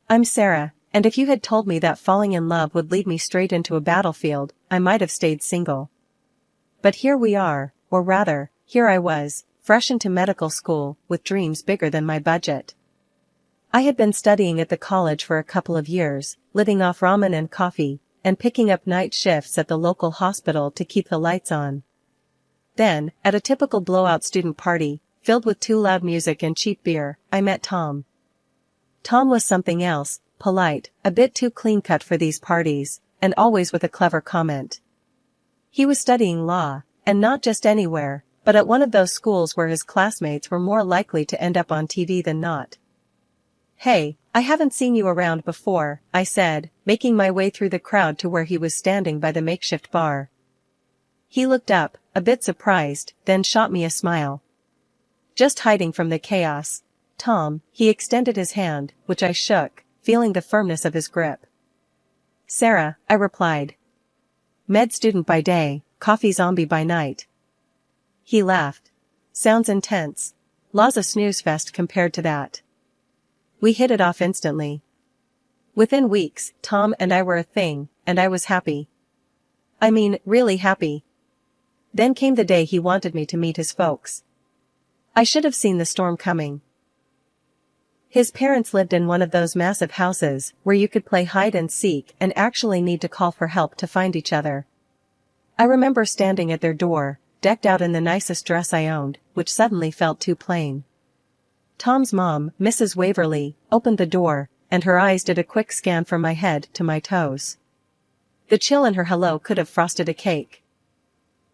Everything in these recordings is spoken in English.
I'm Sarah, and if you had told me that falling in love would lead me straight into a battlefield, I might have stayed single. But here we are, or rather, here I was, fresh into medical school, with dreams bigger than my budget. I had been studying at the college for a couple of years, living off ramen and coffee, and picking up night shifts at the local hospital to keep the lights on. Then, at a typical blowout student party, filled with too loud music and cheap beer, I met Tom. Tom was something else, polite, a bit too clean-cut for these parties, and always with a clever comment. He was studying law, and not just anywhere, but at one of those schools where his classmates were more likely to end up on TV than not. "Hey, I haven't seen you around before," I said, making my way through the crowd to where he was standing by the makeshift bar. He looked up, a bit surprised, then shot me a smile. "Just hiding from the chaos, Tom," he extended his hand, which I shook, feeling the firmness of his grip. "Sarah," I replied. "Med student by day, coffee zombie by night." He laughed. "Sounds intense. Law's a snooze fest compared to that." We hit it off instantly. Within weeks, Tom and I were a thing, and I was happy. I mean, really happy. Then came the day he wanted me to meet his folks. I should have seen the storm coming. His parents lived in one of those massive houses where you could play hide and seek and actually need to call for help to find each other. I remember standing at their door, decked out in the nicest dress I owned, which suddenly felt too plain. Tom's mom, Mrs. Waverly, opened the door, and her eyes did a quick scan from my head to my toes. The chill in her hello could have frosted a cake.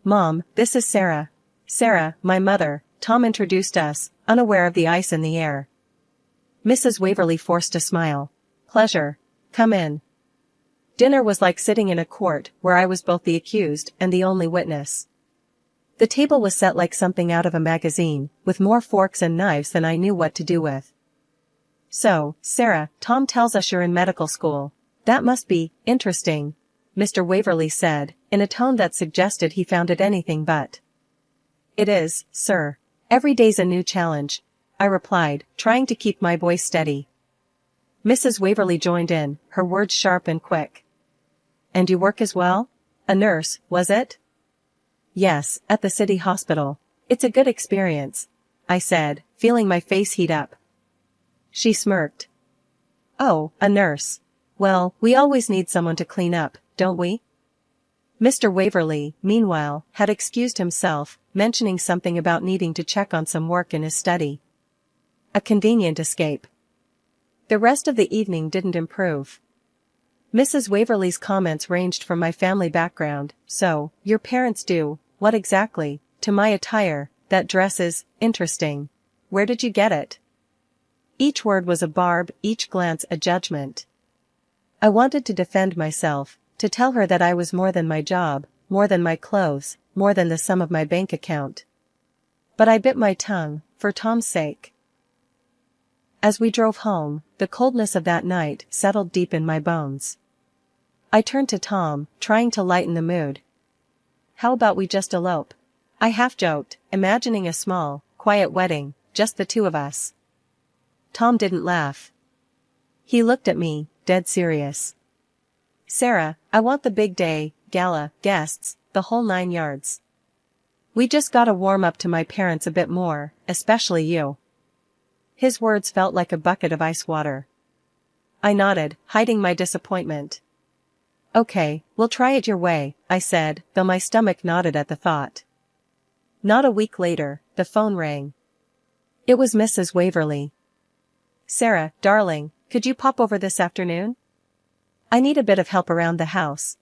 "Mom, this is Sarah." "Sarah, my mother," Tom introduced us, unaware of the ice in the air. Mrs. Waverly forced a smile. "Pleasure. Come in." Dinner was like sitting in a court where I was both the accused and the only witness. The table was set like something out of a magazine, with more forks and knives than I knew what to do with. "So, Sarah, Tom tells us you're in medical school. That must be interesting," Mr. Waverly said, in a tone that suggested he found it anything but. "It is, sir. Every day's a new challenge," I replied, trying to keep my voice steady. Mrs. Waverly joined in, her words sharp and quick. "And you work as well? A nurse, was it?" "Yes, at the city hospital. It's a good experience," I said, feeling my face heat up. She smirked. "Oh, a nurse. Well, we always need someone to clean up, don't we?" Mr. Waverly, meanwhile, had excused himself, mentioning something about needing to check on some work in his study. A convenient escape. The rest of the evening didn't improve. Mrs. Waverly's comments ranged from my family background, "So, your parents do, what exactly?" to my attire, "That dress is interesting. Where did you get it?" Each word was a barb, each glance a judgment. I wanted to defend myself, to tell her that I was more than my job, more than my clothes, more than the sum of my bank account. But I bit my tongue, for Tom's sake. As we drove home, the coldness of that night settled deep in my bones. I turned to Tom, trying to lighten the mood. "How about we just elope?" I half-joked, imagining a small, quiet wedding, just the two of us. Tom didn't laugh. He looked at me, dead serious. "Sarah, I want the big day, gala, guests, the whole 9 yards. We just gotta warm up to my parents a bit more, especially you." His words felt like a bucket of ice water. I nodded, hiding my disappointment. "Okay, we'll try it your way," I said, though my stomach knotted at the thought. Not a week later, the phone rang. It was Mrs. Waverly. "Sarah, darling, could you pop over this afternoon? I need a bit of help around the house."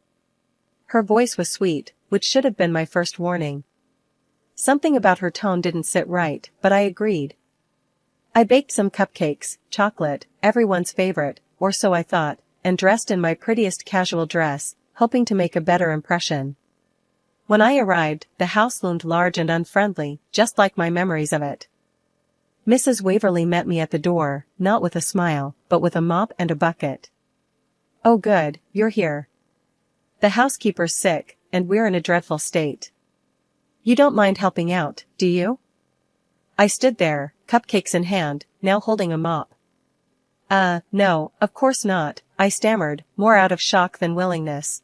Her voice was sweet, which should have been my first warning. Something about her tone didn't sit right, but I agreed. I baked some cupcakes, chocolate, everyone's favorite, or so I thought, and dressed in my prettiest casual dress, hoping to make a better impression. When I arrived, the house loomed large and unfriendly, just like my memories of it. Mrs. Waverly met me at the door, not with a smile, but with a mop and a bucket. "Oh good, you're here. The housekeeper's sick, and we're in a dreadful state. You don't mind helping out, do you?" I stood there, cupcakes in hand, now holding a mop. No, of course not, I stammered, more out of shock than willingness.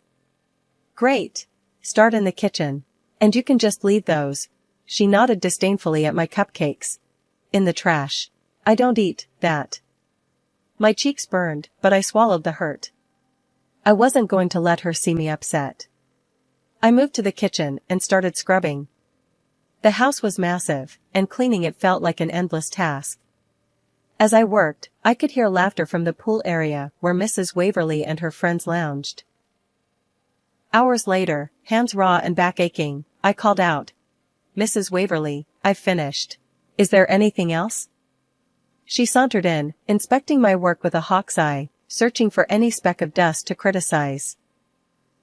Great. Start in the kitchen. And you can just leave those. She nodded disdainfully at my cupcakes. In the trash. I don't eat that. My cheeks burned, but I swallowed the hurt. I wasn't going to let her see me upset. I moved to the kitchen and started scrubbing. The house was massive, and cleaning it felt like an endless task. As I worked, I could hear laughter from the pool area where Mrs. Waverly and her friends lounged. Hours later, hands raw and back aching, I called out, "Mrs. Waverly, I've finished. Is there anything else?" She sauntered in, inspecting my work with a hawk's eye, searching for any speck of dust to criticize.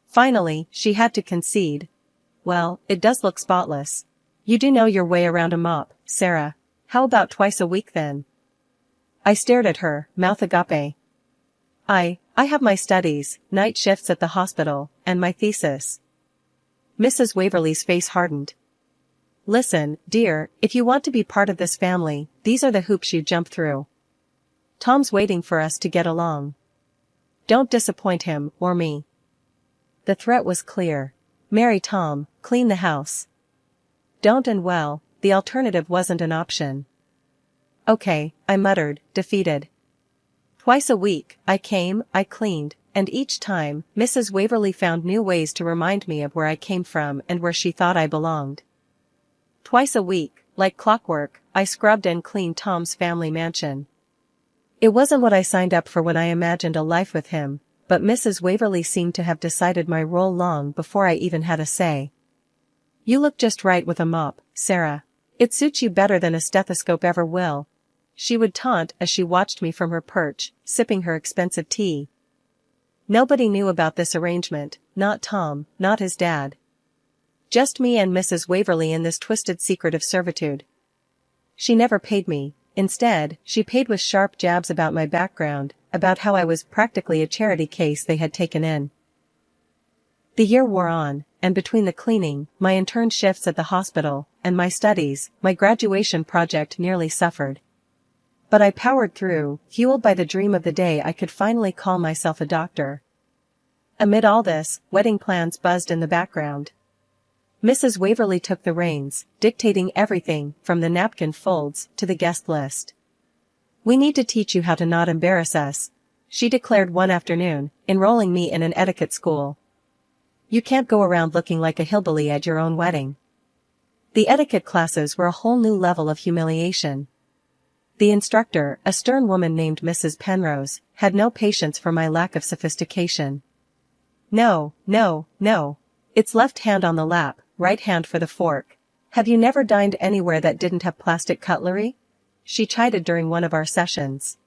Finally, she had to concede. "Well, it does look spotless. You do know your way around a mop, Sarah. How about twice a week then?" I stared at her, mouth agape. I have my studies, night shifts at the hospital, and my thesis." Mrs. Waverly's face hardened. "Listen, dear, if you want to be part of this family, these are the hoops you jump through. Tom's waiting for us to get along. Don't disappoint him, or me." The threat was clear. Marry Tom, clean the house. Don't, and well, the alternative wasn't an option. "Okay," I muttered, defeated. Twice a week, I came, I cleaned, and each time, Mrs. Waverly found new ways to remind me of where I came from and where she thought I belonged. Twice a week, like clockwork, I scrubbed and cleaned Tom's family mansion. It wasn't what I signed up for when I imagined a life with him, but Mrs. Waverly seemed to have decided my role long before I even had a say. "You look just right with a mop, Sarah. It suits you better than a stethoscope ever will," she would taunt as she watched me from her perch, sipping her expensive tea. Nobody knew about this arrangement, not Tom, not his dad. Just me and Mrs. Waverly in this twisted secret of servitude. She never paid me. Instead, she paid with sharp jabs about my background, about how I was practically a charity case they had taken in. The year wore on, and between the cleaning, my intern shifts at the hospital, and my studies, my graduation project nearly suffered. But I powered through, fueled by the dream of the day I could finally call myself a doctor. Amid all this, wedding plans buzzed in the background. Mrs. Waverly took the reins, dictating everything from the napkin folds to the guest list. "We need to teach you how to not embarrass us," she declared one afternoon, enrolling me in an etiquette school. "You can't go around looking like a hillbilly at your own wedding." The etiquette classes were a whole new level of humiliation. The instructor, a stern woman named Mrs. Penrose, had no patience for my lack of sophistication. No. It's left hand on the lap, right hand for the fork. Have you never dined anywhere that didn't have plastic cutlery?" she chided during one of our sessions.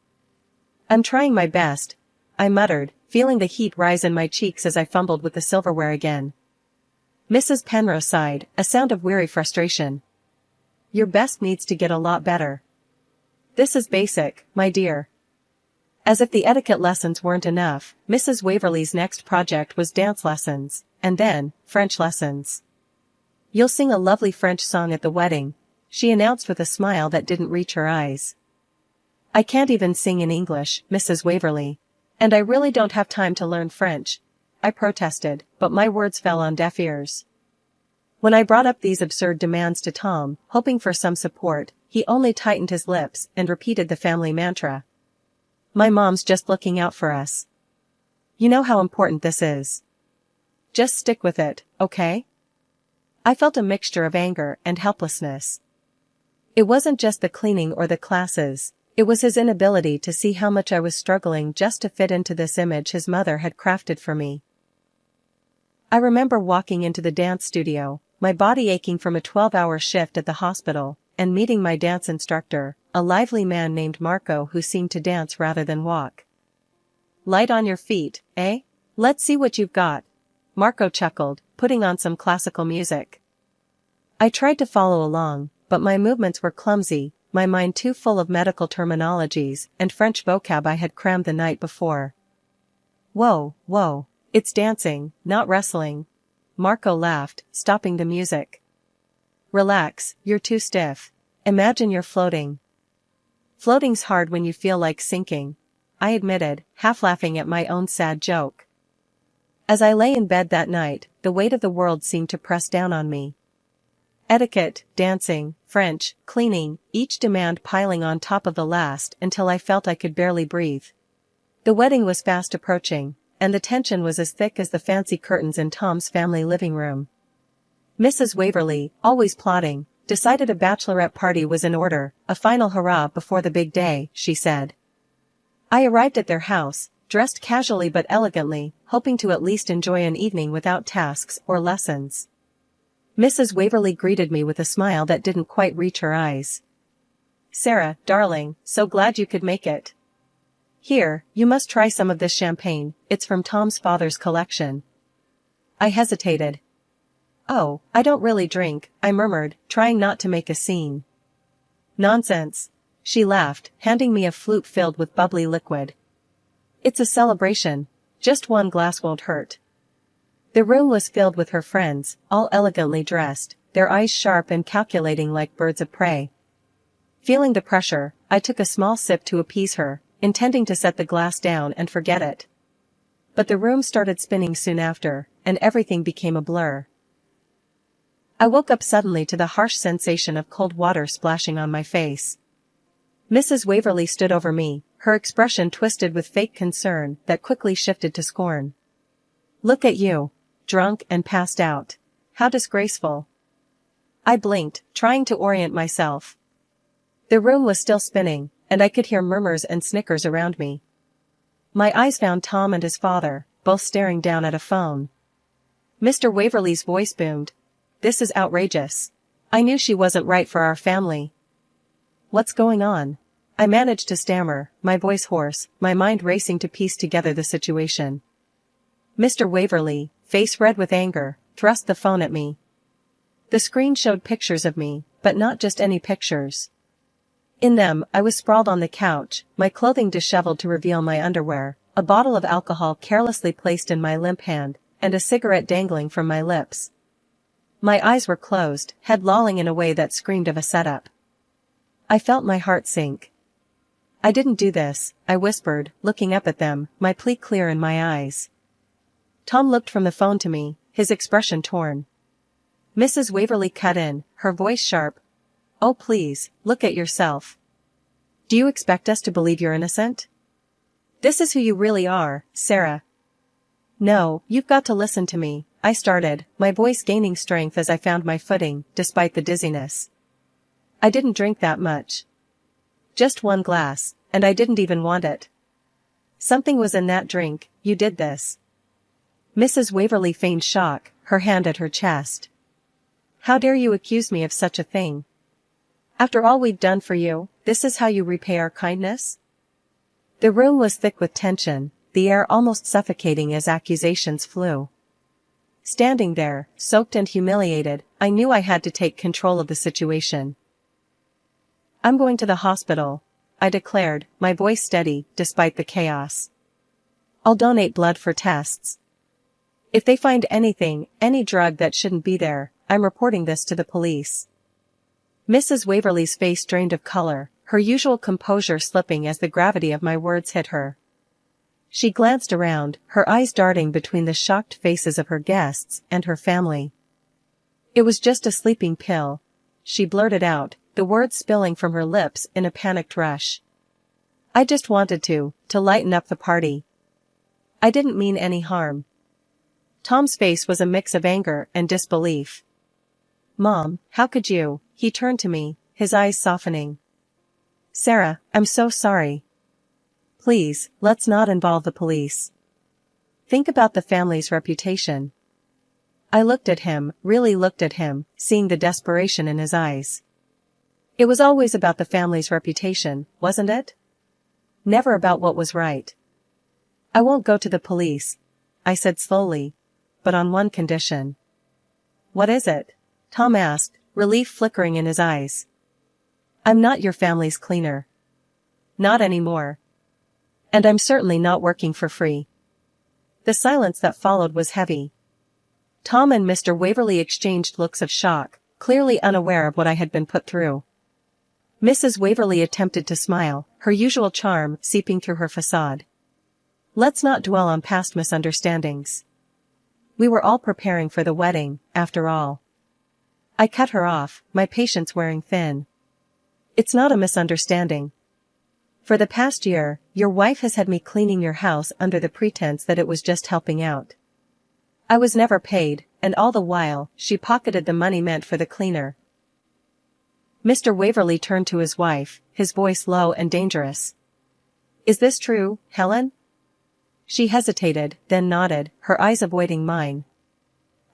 "I'm trying my best," I muttered, feeling the heat rise in my cheeks as I fumbled with the silverware again. Mrs. Penrose sighed, a sound of weary frustration. "Your best needs to get a lot better. This is basic, my dear." As if the etiquette lessons weren't enough, Mrs. Waverly's next project was dance lessons, and then, French lessons. "You'll sing a lovely French song at the wedding," she announced with a smile that didn't reach her eyes. "I can't even sing in English, Mrs. Waverly. And I really don't have time to learn French," I protested, but my words fell on deaf ears. When I brought up these absurd demands to Tom, hoping for some support, he only tightened his lips and repeated the family mantra. "My mom's just looking out for us. You know how important this is. Just stick with it, okay?" I felt a mixture of anger and helplessness. It wasn't just the cleaning or the classes, it was his inability to see how much I was struggling just to fit into this image his mother had crafted for me. I remember walking into the dance studio, my body aching from a 12-hour shift at the hospital, and meeting my dance instructor, a lively man named Marco who seemed to dance rather than walk. "Light on your feet, eh? Let's see what you've got," Marco chuckled, putting on some classical music. I tried to follow along, but my movements were clumsy, my mind too full of medical terminologies and French vocab I had crammed the night before. Whoa, it's dancing, not wrestling," Marco laughed, stopping the music. "Relax, you're too stiff. Imagine you're floating." "Floating's hard when you feel like sinking," I admitted, half laughing at my own sad joke. As I lay in bed that night, the weight of the world seemed to press down on me. Etiquette, dancing, French, cleaning, each demand piling on top of the last until I felt I could barely breathe. The wedding was fast approaching, and the tension was as thick as the fancy curtains in Tom's family living room. Mrs. Waverly, always plotting, decided a bachelorette party was in order, a final hurrah before the big day, she said. I arrived at their house, dressed casually but elegantly, hoping to at least enjoy an evening without tasks or lessons. Mrs. Waverly greeted me with a smile that didn't quite reach her eyes. "Sarah, darling, so glad you could make it. Here, you must try some of this champagne, it's from Tom's father's collection." I hesitated. "Oh, I don't really drink," I murmured, trying not to make a scene. "Nonsense," she laughed, handing me a flute filled with bubbly liquid. "It's a celebration. Just one glass won't hurt." The room was filled with her friends, all elegantly dressed, their eyes sharp and calculating like birds of prey. Feeling the pressure, I took a small sip to appease her, intending to set the glass down and forget it. But the room started spinning soon after, and everything became a blur. I woke up suddenly to the harsh sensation of cold water splashing on my face. Mrs. Waverly stood over me, her expression twisted with fake concern that quickly shifted to scorn. "Look at you. Drunk and passed out. How disgraceful." I blinked, trying to orient myself. The room was still spinning, and I could hear murmurs and snickers around me. My eyes found Tom and his father, both staring down at a phone. Mr. Waverly's voice boomed. "This is outrageous. I knew she wasn't right for our family." "What's going on?" I managed to stammer, my voice hoarse, my mind racing to piece together the situation. Mr. Waverly, face red with anger, thrust the phone at me. The screen showed pictures of me, but not just any pictures. In them, I was sprawled on the couch, my clothing disheveled to reveal my underwear, a bottle of alcohol carelessly placed in my limp hand, and a cigarette dangling from my lips. My eyes were closed, head lolling in a way that screamed of a setup. I felt my heart sink. "I didn't do this," I whispered, looking up at them, my plea clear in my eyes. Tom looked from the phone to me, his expression torn. Mrs. Waverly cut in, her voice sharp. "Oh please, look at yourself. Do you expect us to believe you're innocent? This is who you really are, Sarah." "No, you've got to listen to me," I started, my voice gaining strength as I found my footing, despite the dizziness. "I didn't drink that much. Just one glass, and I didn't even want it. Something was in that drink, you did this." Mrs. Waverly feigned shock, her hand at her chest. "How dare you accuse me of such a thing? After all we've done for you, this is how you repay our kindness?" The room was thick with tension, the air almost suffocating as accusations flew. Standing there, soaked and humiliated, I knew I had to take control of the situation. "I'm going to the hospital," I declared, my voice steady, despite the chaos. "I'll donate blood for tests. If they find anything, any drug that shouldn't be there, I'm reporting this to the police." Mrs. Waverly's face drained of color, her usual composure slipping as the gravity of my words hit her. She glanced around, her eyes darting between the shocked faces of her guests and her family. "It was just a sleeping pill," she blurted out, the words spilling from her lips in a panicked rush. "I just wanted to lighten up the party. I didn't mean any harm." Tom's face was a mix of anger and disbelief. "Mom, how could you?" He turned to me, his eyes softening. "Sarah, I'm so sorry. Please, let's not involve the police. Think about the family's reputation." I looked at him, really looked at him, seeing the desperation in his eyes. It was always about the family's reputation, wasn't it? Never about what was right. "I won't go to the police," I said slowly, "but on one condition." "What is it?" Tom asked, relief flickering in his eyes. "I'm not your family's cleaner. Not anymore. And I'm certainly not working for free." The silence that followed was heavy. Tom and Mr. Waverly exchanged looks of shock, clearly unaware of what I had been put through. Mrs. Waverly attempted to smile, her usual charm seeping through her facade. Let's not dwell on past misunderstandings. We were all preparing for the wedding, after all. I cut her off, my patience wearing thin. It's not a misunderstanding. For the past year, your wife has had me cleaning your house under the pretense that it was just helping out. I was never paid, and all the while, she pocketed the money meant for the cleaner. Mr. Waverly turned to his wife, his voice low and dangerous. Is this true, Helen? She hesitated, then nodded, her eyes avoiding mine.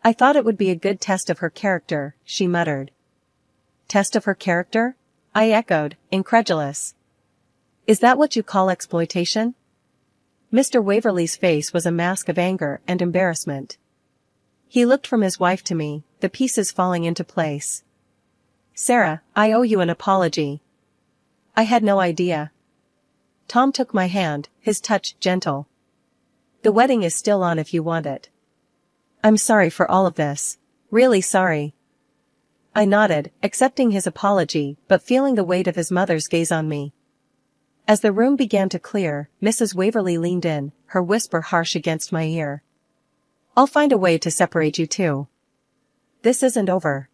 I thought it would be a good test of her character, she muttered. Test of her character? I echoed, incredulous. Is that what you call exploitation? Mr. Waverly's face was a mask of anger and embarrassment. He looked from his wife to me, the pieces falling into place. Sarah, I owe you an apology. I had no idea. Tom took my hand, his touch gentle. The wedding is still on if you want it. I'm sorry for all of this. Really sorry. I nodded, accepting his apology, but feeling the weight of his mother's gaze on me. As the room began to clear, Mrs. Waverly leaned in, her whisper harsh against my ear. I'll find a way to separate you two. This isn't over.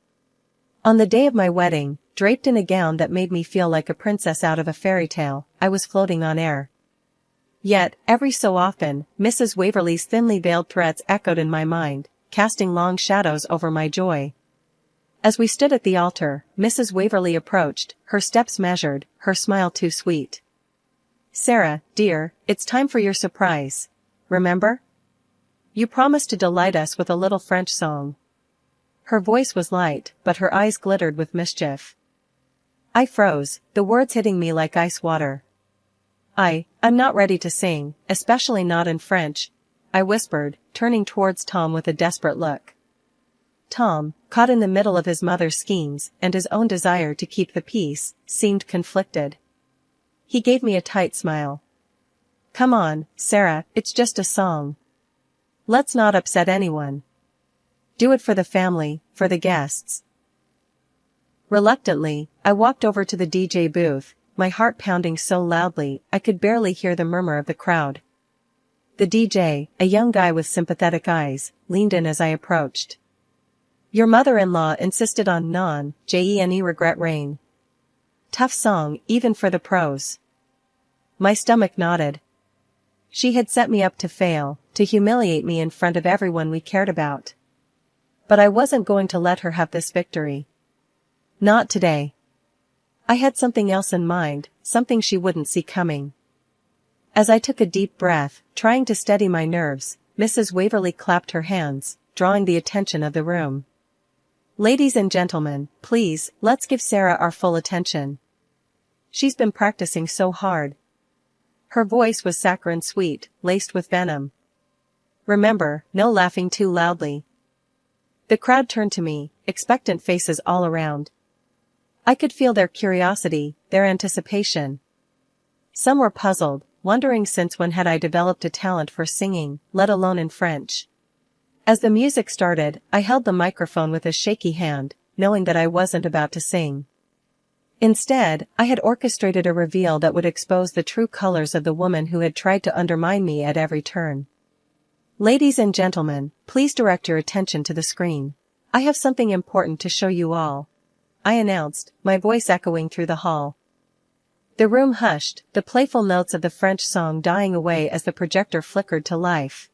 On the day of my wedding, draped in a gown that made me feel like a princess out of a fairy tale, I was floating on air. Yet, every so often, Mrs. Waverly's thinly veiled threats echoed in my mind, casting long shadows over my joy. As we stood at the altar, Mrs. Waverly approached, her steps measured, her smile too sweet. Sarah, dear, it's time for your surprise. Remember? You promised to delight us with a little French song. Her voice was light, but her eyes glittered with mischief. I froze, the words hitting me like ice water. I'm not ready to sing, especially not in French, I whispered, turning towards Tom with a desperate look. Tom, caught in the middle of his mother's schemes and his own desire to keep the peace, seemed conflicted. He gave me a tight smile. Come on, Sarah, it's just a song. Let's not upset anyone. Do it for the family, for the guests. Reluctantly, I walked over to the DJ booth, my heart pounding so loudly I could barely hear the murmur of the crowd. The DJ, a young guy with sympathetic eyes, leaned in as I approached. Your mother-in-law insisted on non-Jene regret rain. Tough song, even for the pros. My stomach nodded. She had set me up to fail, to humiliate me in front of everyone we cared about. But I wasn't going to let her have this victory. Not today. I had something else in mind, something she wouldn't see coming. As I took a deep breath, trying to steady my nerves, Mrs. Waverly clapped her hands, drawing the attention of the room. Ladies and gentlemen, please, let's give Sarah our full attention. She's been practicing so hard. Her voice was saccharine sweet, laced with venom. Remember, no laughing too loudly. The crowd turned to me, expectant faces all around. I could feel their curiosity, their anticipation. Some were puzzled, wondering since when had I developed a talent for singing, let alone in French. As the music started, I held the microphone with a shaky hand, knowing that I wasn't about to sing. Instead, I had orchestrated a reveal that would expose the true colors of the woman who had tried to undermine me at every turn. Ladies and gentlemen, please direct your attention to the screen. I have something important to show you all, I announced, my voice echoing through the hall. The room hushed, the playful notes of the French song dying away as the projector flickered to life.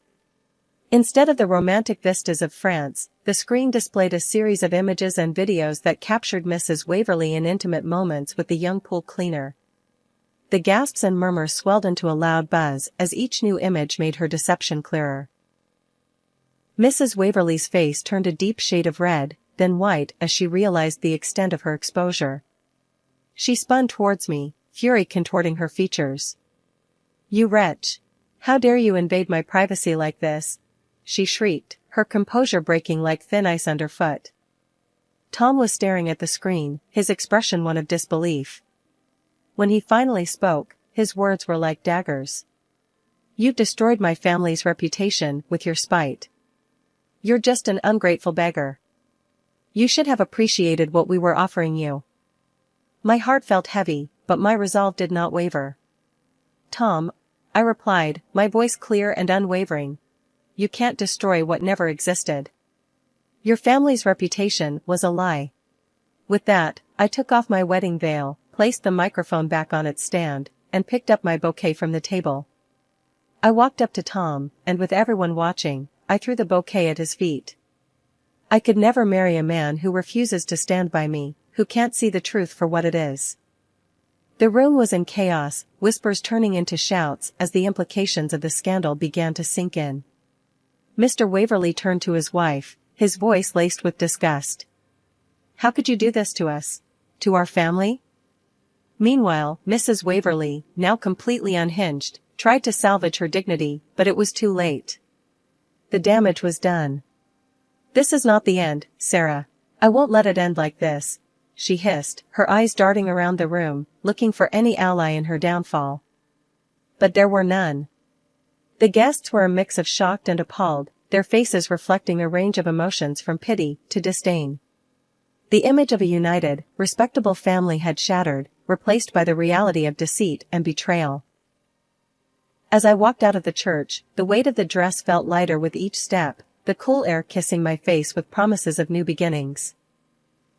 Instead of the romantic vistas of France, the screen displayed a series of images and videos that captured Mrs. Waverly in intimate moments with the young pool cleaner. The gasps and murmurs swelled into a loud buzz as each new image made her deception clearer. Mrs. Waverly's face turned a deep shade of red, then white as she realized the extent of her exposure. She spun towards me, fury contorting her features. You wretch! How dare you invade my privacy like this? She shrieked, her composure breaking like thin ice underfoot. Tom was staring at the screen, his expression one of disbelief. When he finally spoke, his words were like daggers. You've destroyed my family's reputation with your spite. You're just an ungrateful beggar. You should have appreciated what we were offering you. My heart felt heavy, but my resolve did not waver. "Tom," I replied, my voice clear and unwavering, "you can't destroy what never existed. Your family's reputation was a lie." With that, I took off my wedding veil, placed the microphone back on its stand, and picked up my bouquet from the table. I walked up to Tom, and with everyone watching, I threw the bouquet at his feet. I could never marry a man who refuses to stand by me, who can't see the truth for what it is. The room was in chaos, whispers turning into shouts as the implications of the scandal began to sink in. Mr. Waverley turned to his wife, his voice laced with disgust. "How could you do this to us? To our family?" Meanwhile, Mrs. Waverley, now completely unhinged, tried to salvage her dignity, but it was too late. The damage was done. "This is not the end, Sarah. I won't let it end like this," she hissed, her eyes darting around the room, looking for any ally in her downfall. But there were none. The guests were a mix of shocked and appalled, their faces reflecting a range of emotions from pity to disdain. The image of a united, respectable family had shattered, replaced by the reality of deceit and betrayal. As I walked out of the church, the weight of the dress felt lighter with each step, the cool air kissing my face with promises of new beginnings.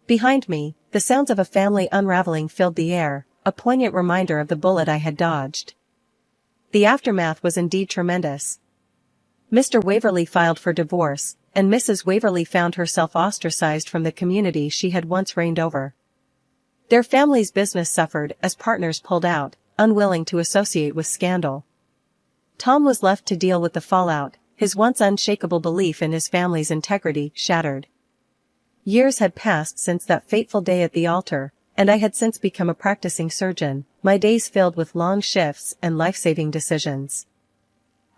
Behind me, the sounds of a family unraveling filled the air, a poignant reminder of the bullet I had dodged. The aftermath was indeed tremendous. Mr. Waverley filed for divorce, and Mrs. Waverley found herself ostracized from the community she had once reigned over. Their family's business suffered as partners pulled out, unwilling to associate with scandal. Tom was left to deal with the fallout, his once unshakable belief in his family's integrity shattered. Years had passed since that fateful day at the altar, and I had since become a practicing surgeon, my days filled with long shifts and life-saving decisions.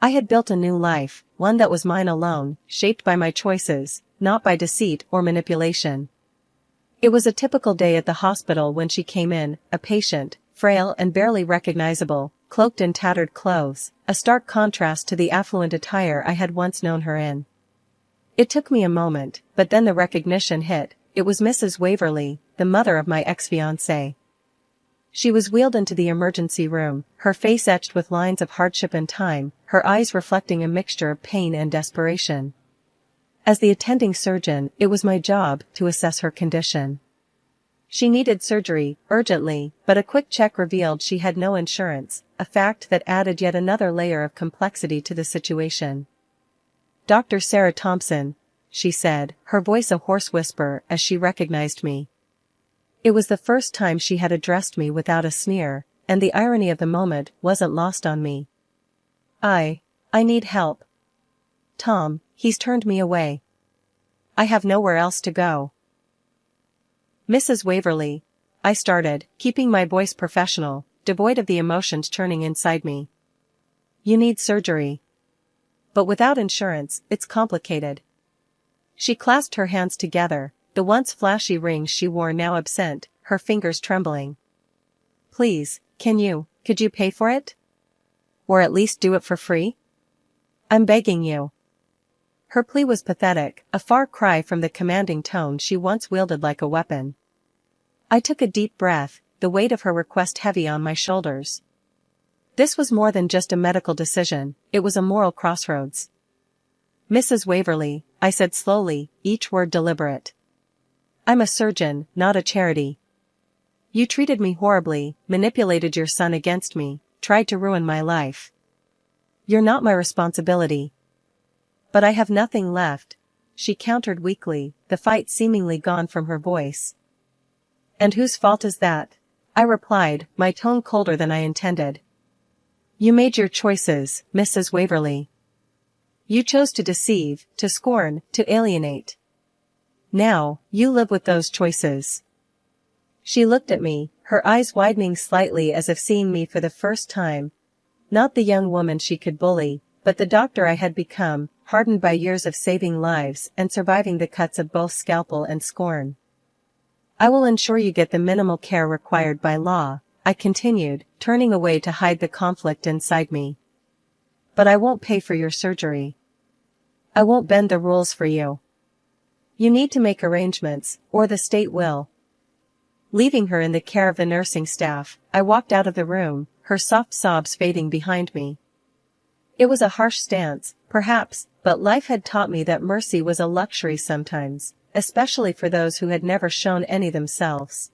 I had built a new life, one that was mine alone, shaped by my choices, not by deceit or manipulation. It was a typical day at the hospital when she came in, a patient, frail and barely recognizable, cloaked in tattered clothes, a stark contrast to the affluent attire I had once known her in. It took me a moment, but then the recognition hit. It was Mrs. Waverley, the mother of my ex-fiancé. She was wheeled into the emergency room, her face etched with lines of hardship and time, her eyes reflecting a mixture of pain and desperation. As the attending surgeon, it was my job to assess her condition. She needed surgery, urgently, but a quick check revealed she had no insurance, a fact that added yet another layer of complexity to the situation. "Dr. Sarah Thompson," she said, her voice a hoarse whisper as she recognized me. It was the first time she had addressed me without a sneer, and the irony of the moment wasn't lost on me. I need help. Tom, he's turned me away. I have nowhere else to go." "Mrs. Waverley," I started, keeping my voice professional, devoid of the emotions churning inside me. "You need surgery. But without insurance, it's complicated." She clasped her hands together, the once flashy rings she wore now absent, her fingers trembling. "Please, could you pay for it? Or at least do it for free? I'm begging you." Her plea was pathetic, a far cry from the commanding tone she once wielded like a weapon. I took a deep breath, the weight of her request heavy on my shoulders. This was more than just a medical decision, it was a moral crossroads. "Mrs. Waverley," I said slowly, each word deliberate. "I'm a surgeon, not a charity. You treated me horribly, manipulated your son against me, tried to ruin my life. You're not my responsibility. But I have nothing left," she countered weakly, the fight seemingly gone from her voice. "And whose fault is that?" I replied, my tone colder than I intended. "You made your choices, Mrs. Waverley. You chose to deceive, to scorn, to alienate. Now, you live with those choices." She looked at me, her eyes widening slightly as if seeing me for the first time. Not the young woman she could bully, but the doctor I had become, hardened by years of saving lives and surviving the cuts of both scalpel and scorn. "I will ensure you get the minimal care required by law," I continued, turning away to hide the conflict inside me. "But I won't pay for your surgery. I won't bend the rules for you. You need to make arrangements, or the state will." Leaving her in the care of the nursing staff, I walked out of the room, her soft sobs fading behind me. It was a harsh stance, perhaps, but life had taught me that mercy was a luxury sometimes, especially for those who had never shown any themselves.